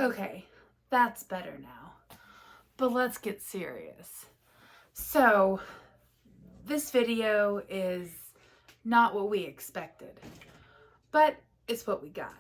Okay, that's better now. But let's get serious. So, this video is not what we expected, but it's what we got.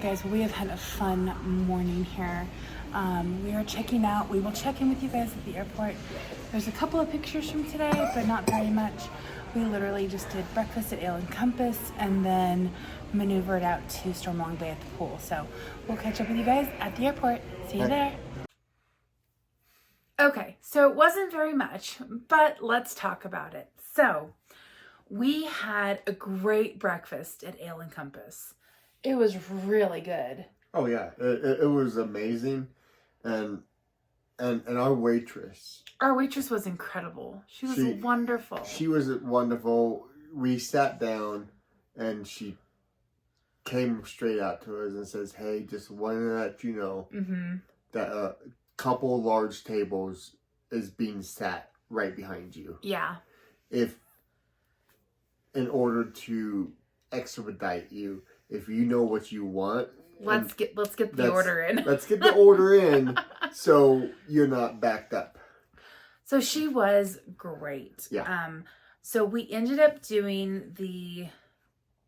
Guys, we have had a fun morning here. We are checking out. We will check in with you guys at the airport. There's a couple of pictures from today, but not very much. We literally just did breakfast at Ale & Compass and then maneuvered out to Storm Long Bay at the pool. So we'll catch up with you guys at the airport. See you there. Okay, so it wasn't very much, but let's talk about it. So we had a great breakfast at Ale & Compass. It was really good. Oh yeah, it was amazing, and our waitress. Our waitress was incredible. She was wonderful. She was wonderful. We sat down, and she came straight out to us and says, "Hey, just wanted to let you know that a couple large tables is being sat right behind you. Yeah. If in order to expedite you." If you know what you want, let's get the order in. Let's get the order in so you're not backed up. So she was great. Yeah. So we ended up doing the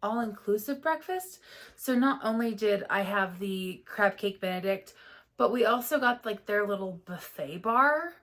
all-inclusive breakfast. So not only did I have the crab cake Benedict, but we also got like their little buffet bar.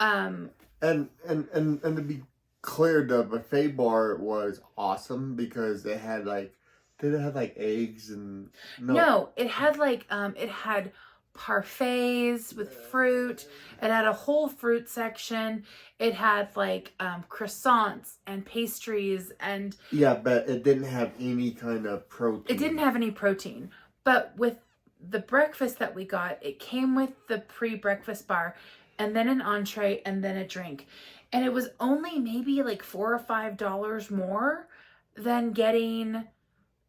And to be clear, the buffet bar was awesome because they had like. Did it have like eggs and No, it had like it had parfaits with fruit. It had a whole fruit section. It had like croissants and pastries and yeah, but it didn't have any kind of protein. It didn't have any protein. But with the breakfast that we got, it came with the pre-breakfast bar and then an entree and then a drink. And it was only maybe like $4 or $5 more than getting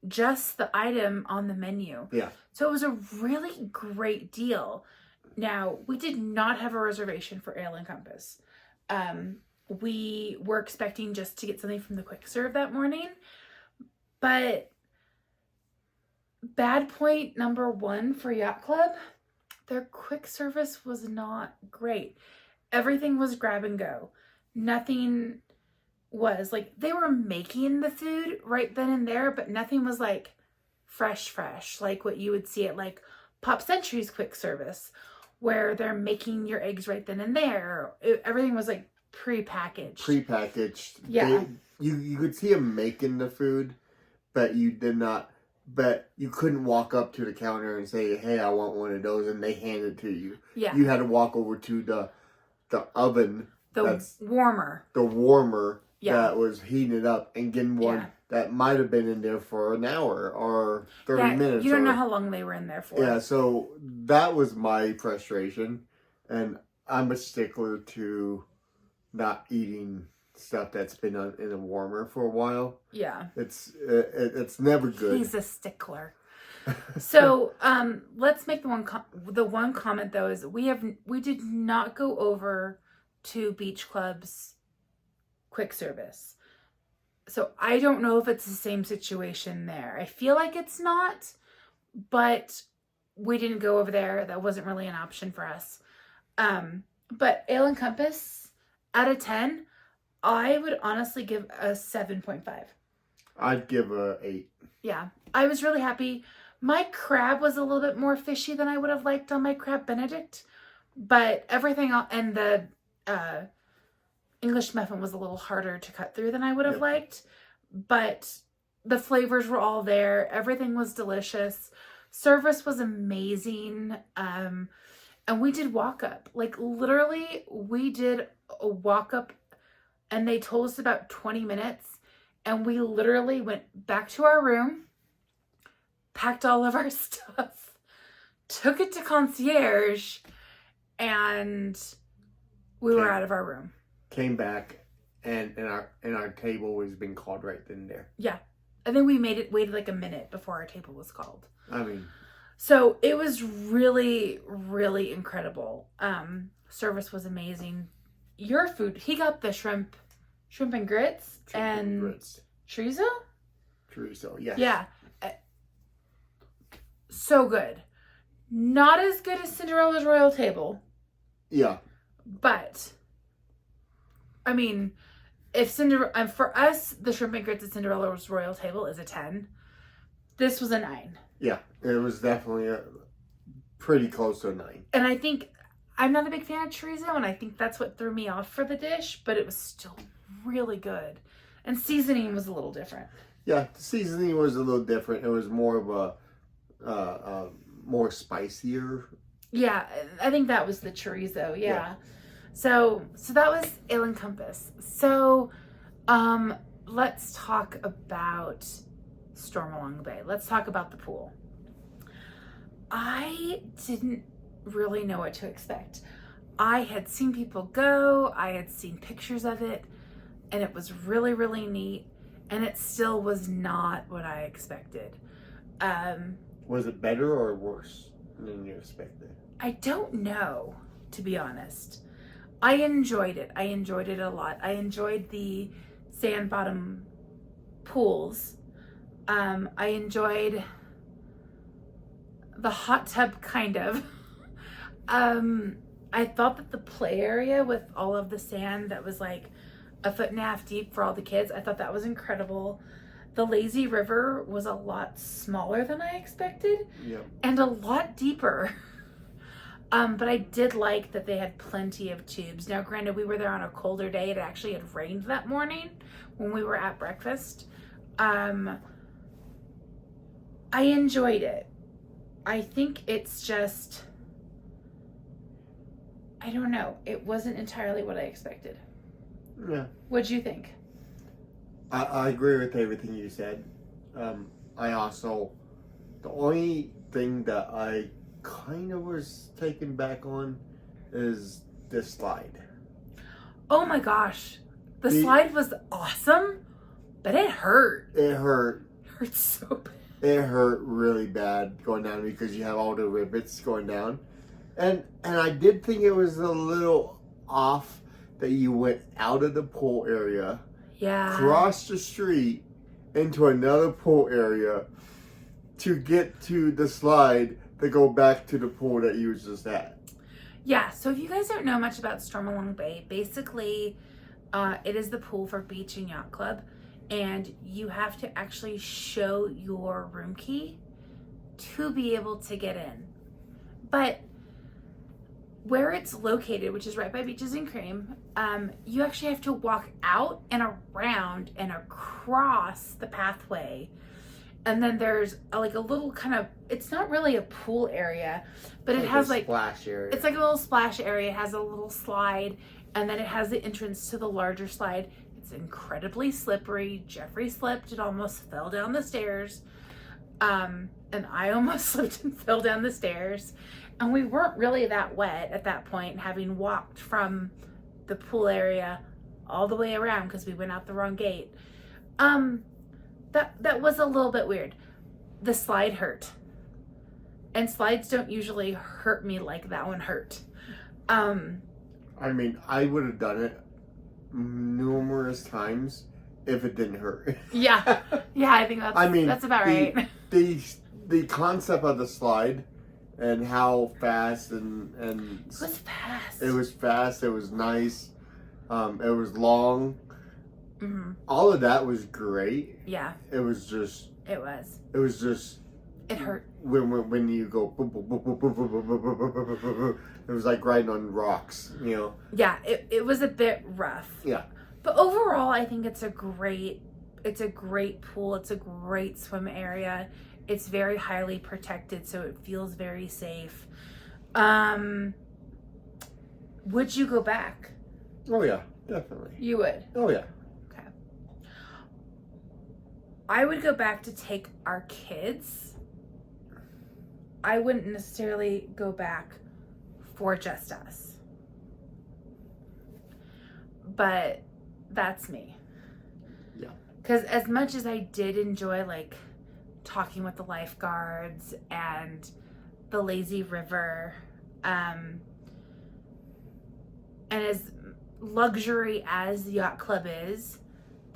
just the item on the menu. Yeah. So it was a really great deal. Now, we did not have a reservation for Ale & Compass. We were expecting just to get something from the quick serve that morning. But bad point number one for Yacht Club, their quick service was not great. Everything was grab and go. Nothing was like, they were making the food right then and there, but nothing was like fresh like what you would see at like Pop Century's quick service where they're making your eggs right then and there. Everything was like prepackaged. Yeah. You could see them making the food, but you couldn't walk up to the counter and say, "Hey, I want one of those," and they hand it to you. Yeah. You had to walk over to the oven. The warmer. Yeah. That was heating it up and getting one that might have been in there for an hour or 30 minutes. You don't know how long they were in there for. Yeah, so that was my frustration. And I'm a stickler to not eating stuff that's been in a warmer for a while. Yeah. It's never good. He's a stickler. So let's make the one comment though is we did not go over to Beach Club's quick service. So I don't know if it's the same situation there. I feel like it's not, but we didn't go over there. That wasn't really an option for us. But Ale & Compass, out of 10, I would honestly give a 7.5. I'd give a 8. Yeah, I was really happy. My crab was a little bit more fishy than I would have liked on my crab Benedict, but everything and the English muffin was a little harder to cut through than I would have liked, but the flavors were all there. Everything was delicious. Service was amazing. And we did walk up. Like literally we did a walk up and they told us about 20 minutes and we literally went back to our room, packed all of our stuff, took it to concierge, and We were out of our room. Came back, and our table was being called right then and there. Yeah. I think we waited like a minute before our table was called. I mean, so it was really, really incredible. Service was amazing. Your food, he got the shrimp and grits and grits. Chorizo, yes. Yeah. So good. Not as good as Cinderella's Royal Table. Yeah. But, I mean, if for us, the shrimp and grits at Cinderella's Royal Table is a 10. This was a 9. Yeah, it was definitely pretty close to a 9. And I think, I'm not a big fan of chorizo, and I think that's what threw me off for the dish, but it was still really good. And seasoning was a little different. Yeah, the seasoning was a little different. It was more of a more spicier. Yeah, I think that was the chorizo. Yeah. So that was Ale and Compass. So, let's talk about Storm Along the Bay. Let's talk about the pool. I didn't really know what to expect. I had seen people go. I had seen pictures of it, and it was really, really neat. And it still was not what I expected. Was it better or worse than you expected? I don't know, to be honest. I enjoyed it. I enjoyed it a lot. I enjoyed the sand bottom pools. I enjoyed the hot tub, kind of. I thought that the play area with all of the sand that was like 1.5 feet deep for all the kids, I thought that was incredible. The lazy river was a lot smaller than I expected. Yep. And a lot deeper. But I did like that they had plenty of tubes. Now, granted, we were there on a colder day. It actually had rained that morning when we were at breakfast. I enjoyed it. I think it's just, I don't know. It wasn't entirely what I expected. Yeah. What'd you think? I agree with everything you said. I also, the only thing that I kind of was taken back on is the slide. Oh my gosh. The slide was awesome, but it hurt. It hurt. It hurt so bad. It hurt really bad going down because you have all the rivets going down. And I did think it was a little off that you went out of the pool area, crossed the street into another pool area to get to the slide to go back to the pool that you was just at. Yeah, so if you guys don't know much about Storm Along Bay, basically it is the pool for Beach and Yacht Club, and you have to actually show your room key to be able to get in. But where it's located, which is right by Beaches and Cream, you actually have to walk out and around and across the pathway. And then there's a little kind of, it's not really a pool area, but it has a splash area. It's like a little splash area. It has a little slide, and then it has the entrance to the larger slide. It's incredibly slippery. Jeffrey slipped and almost fell down the stairs. And I almost slipped and fell down the stairs. And we weren't really that wet at that point, having walked from the pool area all the way around because we went out the wrong gate. That was a little bit weird. The slide hurt. And slides don't usually hurt me like that one hurt. I mean, I would have done it numerous times if it didn't hurt. Yeah, I think that's about right. The concept of the slide and how fast and it was fast. It was fast. It was nice. It was long. Mm-hmm. All of that was great. Yeah. It was just. It was. It was just. It hurt. When you go, it was like riding on rocks, you know. Yeah, it was a bit rough. Yeah. But overall, I think it's a great pool. It's a great swim area. It's very highly protected, so it feels very safe. Would you go back? Oh yeah, definitely. You would? Oh yeah. Okay. I would go back to take our kids. I wouldn't necessarily go back for just us. but that's me. Yeah. Because as much as I did enjoy, like, talking with the lifeguards and the lazy river, and as luxury as the Yacht Club is,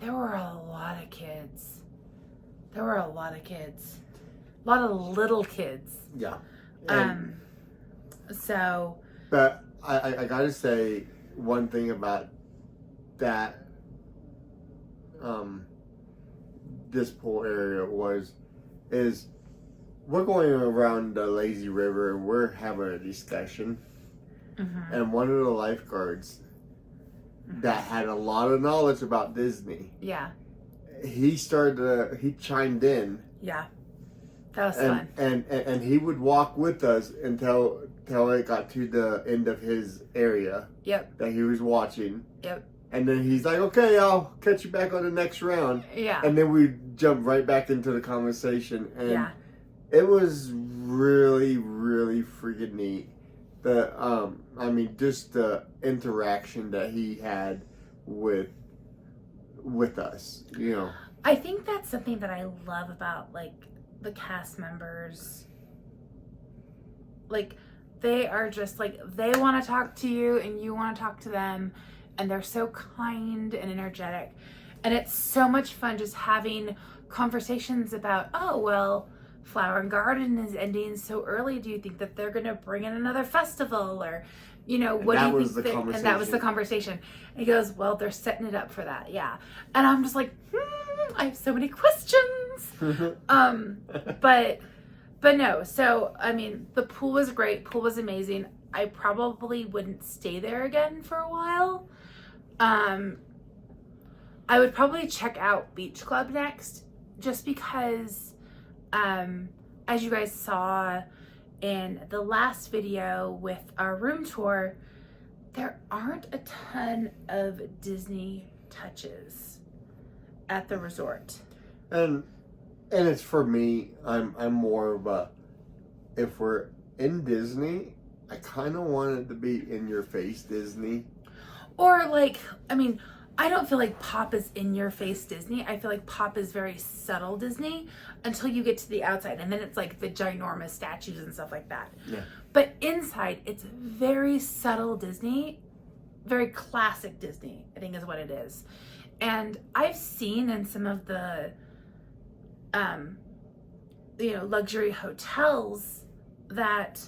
there were a lot of kids. A lot of little kids. Yeah. So. But I gotta say one thing about that, this pool area is we're going around the lazy river and we're having a discussion, and one of the lifeguards that had a lot of knowledge about Disney, he chimed in. Yeah, that was fun. And he would walk with us until it got to the end of his area. Yep. That he was watching. Yep. And then he's like, okay, I'll catch you back on the next round. Yeah. And then we jump right back into the conversation. And it was really, really freaking neat. Just the interaction that he had with us, you know. I think that's something that I love about, like, the cast members. Like, they are just, like, they want to talk to you and you want to talk to them, and they're so kind and energetic. And it's so much fun just having conversations about, oh, well, Flower and Garden is ending so early. Do you think that they're going to bring in another festival? Or, you know, what do you think? And that was the conversation. And he goes, well, they're setting it up for that. Yeah. And I'm just like, I have so many questions. But no. So, I mean, the pool was great. Pool was amazing. I probably wouldn't stay there again for a while. I would probably check out Beach Club next, just because, as you guys saw in the last video with our room tour, there aren't a ton of Disney touches at the resort. And it's for me, I'm more of a, if we're in Disney, I kind of want it to be in your face Disney. Or like, I mean, I don't feel like Pop is in your face Disney. I feel like Pop is very subtle Disney until you get to the outside, and then it's like the ginormous statues and stuff like that. Yeah. But inside, it's very subtle Disney, very classic Disney, I think is what it is. And I've seen in some of the luxury hotels that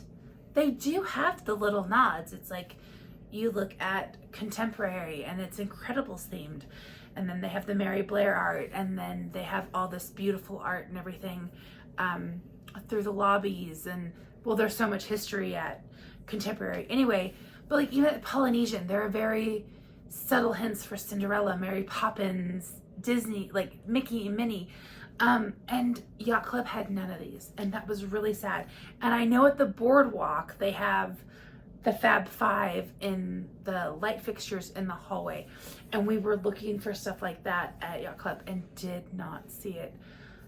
they do have the little nods. It's like, you look at Contemporary and it's Incredibles themed, and then they have the Mary Blair art, and then they have all this beautiful art and everything through the lobbies. And well, there's so much history at Contemporary anyway. But like, even at Polynesian, there are very subtle hints for Cinderella, Mary Poppins, Disney, like Mickey and Minnie. And Yacht Club had none of these, and that was really sad. And I know at the boardwalk they have the Fab Five in the light fixtures in the hallway, and we were looking for stuff like that at Yacht Club and did not see it.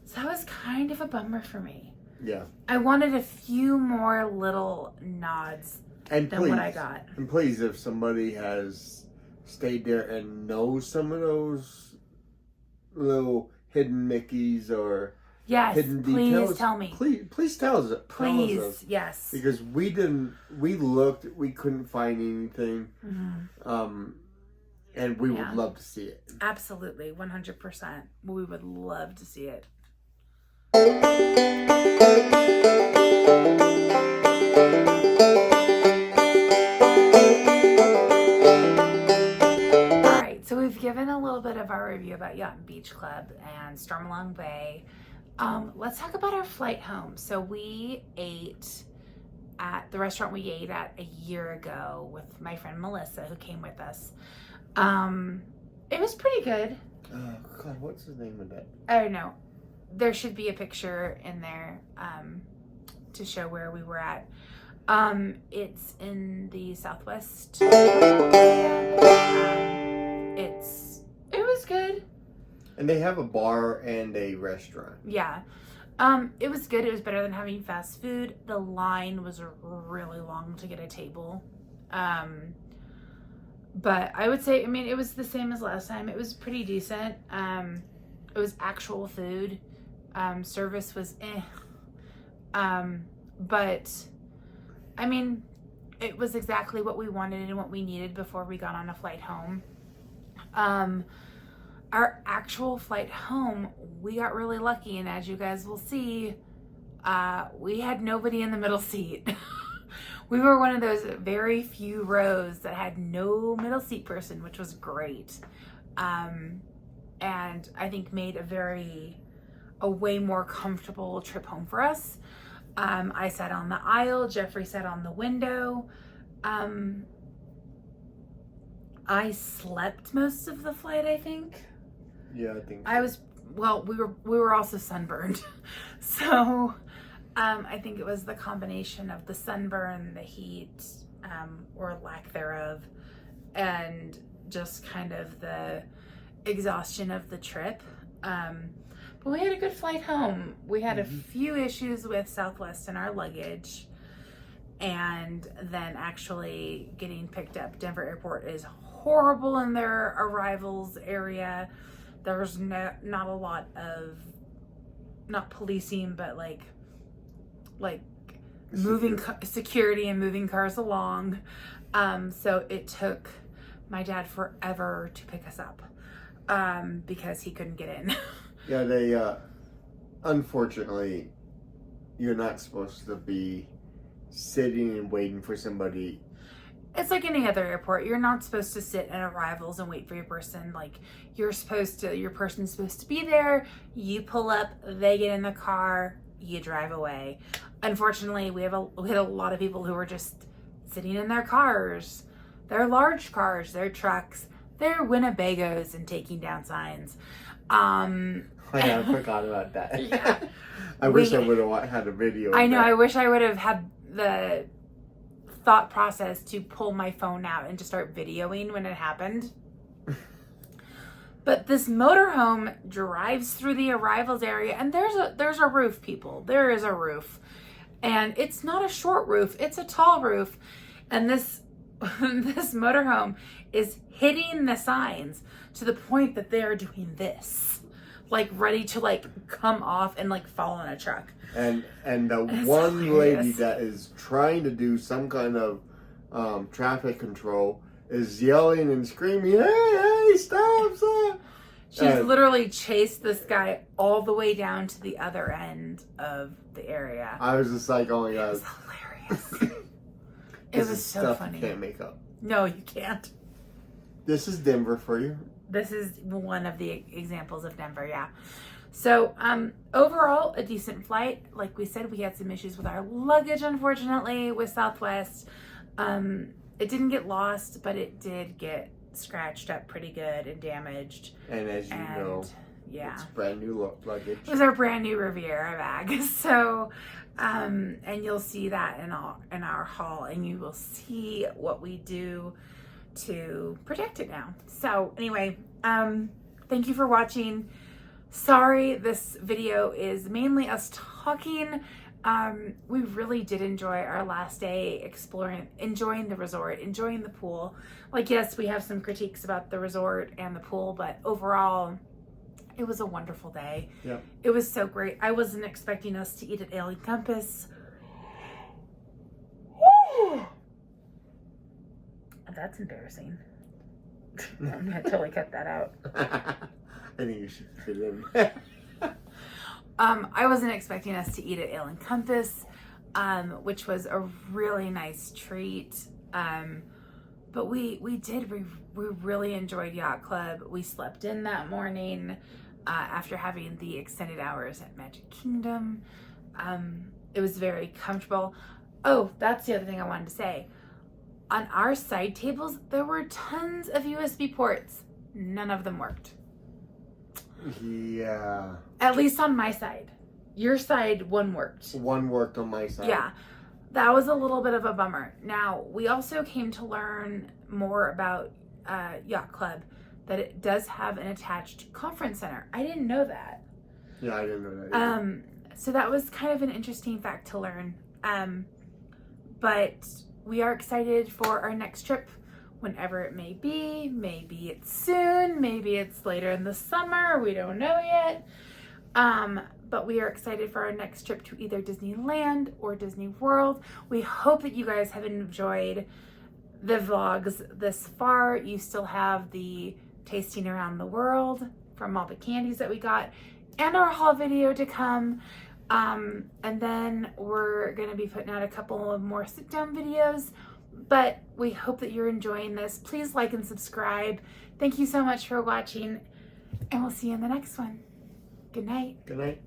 So that was kind of a bummer for me. Yeah. I wanted a few more little nods than what I got. And please, if somebody has stayed there and knows some of those little hidden Mickeys or hidden details, please tell me. Please tell us. Please, yes. Because we looked, we couldn't find anything. Mm-hmm. And we would love to see it. Absolutely, 100%. We would love to see it. So we've given a little bit of our review about Yacht and Beach Club and Stormalong Bay. Let's talk about our flight home. So we ate at the restaurant we ate at a year ago with my friend Melissa, who came with us. It was pretty good. Oh God, what's the name of that? I don't know. There should be a picture in there to show where we were at. It's in the Southwest. It was good. And they have a bar and a restaurant. Yeah. It was good. It was better than having fast food. The line was really long to get a table. But I would say, I mean, it was the same as last time. It was pretty decent. It was actual food. Service was but I mean, it was exactly what we wanted and what we needed before we got on a flight home. Our actual flight home, we got really lucky, and as you guys will see, we had nobody in the middle seat. We were one of those very few rows that had no middle seat person, which was great. And I think made a way more comfortable trip home for us. I sat on the aisle, Jeffrey sat on the window. I slept most of the flight, I think. Yeah, I think so. We were also sunburned. So I think it was the combination of the sunburn, the heat, or lack thereof, and just kind of the exhaustion of the trip. But we had a good flight home. We had a few issues with Southwest and our luggage, and then actually getting picked up. Denver Airport is horrible in their arrivals area. There's not a lot of, not policing, but like moving security and moving cars along. So it took my dad forever to pick us up because he couldn't get in. Yeah, they unfortunately, you're not supposed to be sitting and waiting for somebody. It's like any other airport. You're not supposed to sit at arrivals and wait for your person. Like, your person's supposed to be there. You pull up, they get in the car, you drive away. Unfortunately, we had a lot of people who were just sitting in their cars, their large cars, their trucks, their Winnebagos, and taking down signs. I forgot about that. Yeah. I wish I would have had a video. I know. I wish I would have had the thought process to pull my phone out and to start videoing when it happened. But this motorhome drives through the arrivals area, and there's a roof, people. There is a roof, and it's not a short roof; it's a tall roof. And this motorhome is hitting the signs to the point that they are doing this, like ready to like come off and like fall on a truck. And the one lady that is trying to do some kind of traffic control is yelling and screaming, hey, stop. She's literally chased this guy all the way down to the other end of the area. I was just like, oh my God. It was hilarious. It was so funny. You can't make up. No, you can't. This is Denver for you. This is one of the examples of Denver, yeah. So, overall, a decent flight. Like we said, we had some issues with our luggage, unfortunately, with Southwest. It didn't get lost, but it did get scratched up pretty good and damaged. And as you know, yeah, it's brand new luggage. It was our brand new Riviera bag. So, and you'll see that in our haul, and you will see what we do to protect it now. So anyway, thank you for watching. Sorry, this video is mainly us talking. We really did enjoy our last day exploring, enjoying the resort, enjoying the pool. Like, yes, we have some critiques about the resort and the pool, but overall, it was a wonderful day. Yep. It was so great. I wasn't expecting us to eat at Alien Compass. That's embarrassing. I'm gonna totally cut that out. I think you should fit in. I wasn't expecting us to eat at Alien Compass, which was a really nice treat. But we really enjoyed Yacht Club. We slept in that morning after having the extended hours at Magic Kingdom. It was very comfortable. Oh, that's the other thing I wanted to say. On our side tables, there were tons of USB ports. None of them worked. Yeah. At least on my side. Your side, one worked. One worked on my side. Yeah. That was a little bit of a bummer. Now, we also came to learn more about Yacht Club, that it does have an attached conference center. I didn't know that. Yeah, I didn't know that either. So that was kind of an interesting fact to learn. But we are excited for our next trip. whenever it may be. Maybe it's soon, maybe it's later in the summer, we don't know yet. But we are excited for our next trip to either Disneyland or Disney World. We hope that you guys have enjoyed the vlogs this far. You still have the tasting around the world from all the candies that we got, and our haul video to come. And then we're going to be putting out a couple of more sit down videos, but we hope that you're enjoying this. Please like and subscribe. Thank you so much for watching, and we'll see you in the next one. Good night. Good night.